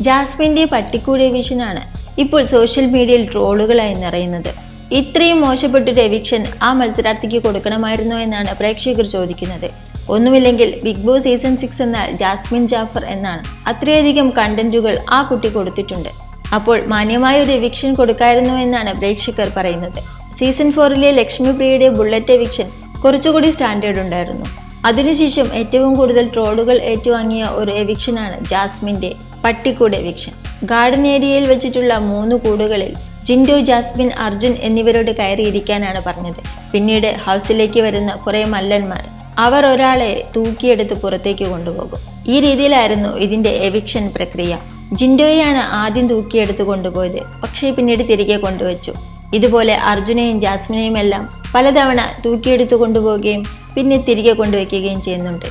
ജാസ്മിൻ്റെ പട്ടിക്കൂട് എവിക്ഷനാണ് ഇപ്പോൾ സോഷ്യൽ മീഡിയയിൽ ട്രോളുകളായി നിറയുന്നത്. ഇത്രയും മോശപ്പെട്ടൊരു എവിക്ഷൻ ആ മത്സരാർത്ഥിക്ക് കൊടുക്കണമായിരുന്നോ എന്നാണ് പ്രേക്ഷകർ ചോദിക്കുന്നത്. ഒന്നുമില്ലെങ്കിൽ ബിഗ് ബോസ് സീസൺ 6 എന്നാൽ ജാസ്മിൻ ജാഫർ എന്നാണ്. അത്രയധികം കണ്ടന്റുകൾ ആ കുട്ടി കൊടുത്തിട്ടുണ്ട്. അപ്പോൾ മാന്യമായ ഒരു എവിക്ഷൻ കൊടുക്കായിരുന്നു എന്നാണ് പ്രേക്ഷകർ പറയുന്നത്. സീസൺ 4 ലക്ഷ്മിപ്രിയയുടെ ബുള്ളറ്റ് എവിക്ഷൻ കുറച്ചുകൂടി സ്റ്റാൻഡേർഡ് ഉണ്ടായിരുന്നു. അതിനുശേഷം ഏറ്റവും കൂടുതൽ ട്രോളുകൾ ഏറ്റുവാങ്ങിയ ഒരു എവിക്ഷനാണ് ജാസ്മിൻ്റെ പട്ടിക്കൂട് എവിക്ഷൻ. ഗാർഡൻ ഏരിയയിൽ വെച്ചിട്ടുള്ള 3 കൂടുകളിൽ ജിൻഡോ, ജാസ്മിൻ, അർജുൻ എന്നിവരോട് കയറിയിരിക്കാനാണ് പറഞ്ഞത്. പിന്നീട് ഹൗസിലേക്ക് വരുന്ന കുറേ മല്ലന്മാർ അവർ ഒരാളെ തൂക്കിയെടുത്ത് പുറത്തേക്ക് കൊണ്ടുപോകും. ഈ രീതിയിലായിരുന്നു ഇതിൻ്റെ എവിക്ഷൻ പ്രക്രിയ. ജിൻഡോയെയാണ് ആദ്യം തൂക്കിയെടുത്ത് കൊണ്ടുപോയത്, പക്ഷേ പിന്നീട് തിരികെ കൊണ്ടുവച്ചു. ഇതുപോലെ അർജുനെയും ജാസ്മിനെയും എല്ലാം പലതവണ തൂക്കിയെടുത്ത് കൊണ്ടുപോവുകയും പിന്നെ തിരികെ കൊണ്ടുവയ്ക്കുകയും ചെയ്യുന്നുണ്ട്.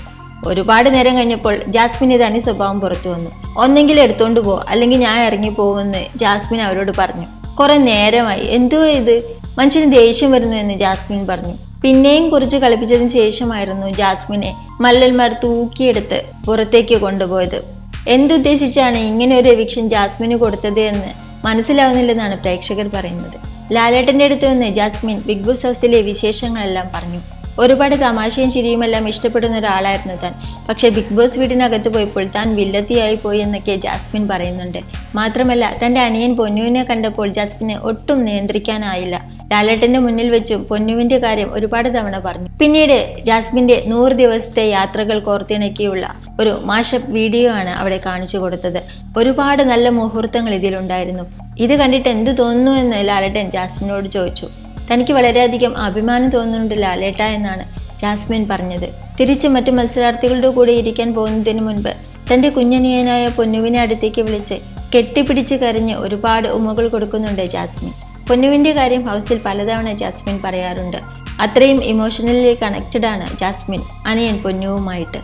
ഒരുപാട് നേരം കഴിഞ്ഞപ്പോൾ ജാസ്മിൻ്റെ തനി സ്വഭാവം പുറത്തു വന്നു. ഒന്നെങ്കിൽ എടുത്തോണ്ട് പോ, അല്ലെങ്കിൽ ഞാൻ ഇറങ്ങിപ്പോകുമെന്ന് ജാസ്മിൻ അവരോട് പറഞ്ഞു. കുറെ നേരമായി, എന്തോ ഇത്, മനുഷ്യന് ദേഷ്യം വരുന്നു എന്ന് ജാസ്മിൻ പറഞ്ഞു. പിന്നെയും കുറച്ച് കളിപ്പിച്ചതിന് ശേഷമായിരുന്നു ജാസ്മിനെ മല്ലന്മാർ തൂക്കിയെടുത്ത് പുറത്തേക്ക് കൊണ്ടുപോയത്. എന്തുദ്ദേശിച്ചാണ് ഇങ്ങനെ ഒരു എവിക്ഷൻ ജാസ്മിന് കൊടുത്തത് എന്ന് മനസ്സിലാവുന്നില്ലെന്നാണ് പ്രേക്ഷകർ പറയുന്നത്. ലാലേട്ടൻ്റെ അടുത്ത് നിന്ന് ജാസ്മിൻ ബിഗ് ബോസ് ഹൗസിലെ വിശേഷങ്ങളെല്ലാം പറഞ്ഞു. ഒരുപാട് തമാശയും ചിരിയുമെല്ലാം ഇഷ്ടപ്പെടുന്ന ഒരാളായിരുന്നു താൻ. പക്ഷെ ബിഗ് ബോസ് വീടിനകത്ത് പോയപ്പോൾ താൻ വില്ലത്തിയായി പോയി എന്നൊക്കെ ജാസ്മിൻ പറയുന്നുണ്ട്. മാത്രമല്ല, തൻ്റെ അനിയൻ പൊന്നുവിനെ കണ്ടപ്പോൾ ജാസ്മിനെ ഒട്ടും നിയന്ത്രിക്കാനായില്ല. ലാലേട്ടൻ്റെ മുന്നിൽ വെച്ചും പൊന്നുവിൻ്റെ കാര്യം ഒരുപാട് തവണ പറഞ്ഞു. പിന്നീട് ജാസ്മിൻ്റെ 100 ദിവസത്തെ യാത്രകൾ കോർത്തിണക്കിയുള്ള ഒരു മാഷപ്പ് വീഡിയോ ആണ് അവിടെ കാണിച്ചു കൊടുത്തത്. ഒരുപാട് നല്ല മുഹൂർത്തങ്ങൾ ഇതിലുണ്ടായിരുന്നു. ഇത് കണ്ടിട്ട് എന്ത് തോന്നുന്നു എന്ന് ലാലേട്ടൻ ജാസ്മിനോട് ചോദിച്ചു. തനിക്ക് വളരെയധികം അഭിമാനം തോന്നുന്നുണ്ട് ലാലേട്ട എന്നാണ് ജാസ്മിൻ പറഞ്ഞത്. തിരിച്ച് മറ്റു മത്സരാർത്ഥികളുടെ കൂടെ ഇരിക്കാൻ പോകുന്നതിന് മുൻപ് തൻ്റെ കുഞ്ഞനിയനായ പൊന്നുവിനെ അടുത്തേക്ക് വിളിച്ച് കെട്ടിപ്പിടിച്ച് കരഞ്ഞ് ഒരുപാട് ഉമ്മകൾ കൊടുക്കുന്നുണ്ട് ജാസ്മിൻ. പൊന്നുവിൻ്റെ കാര്യം ഹൗസിൽ പലതവണ ജാസ്മിൻ പറയാറുണ്ട്. അത്രയും ഇമോഷണലി കണക്റ്റഡ് ആണ് ജാസ്മിൻ അനിയൻ പൊന്നുവുമായിട്ട്.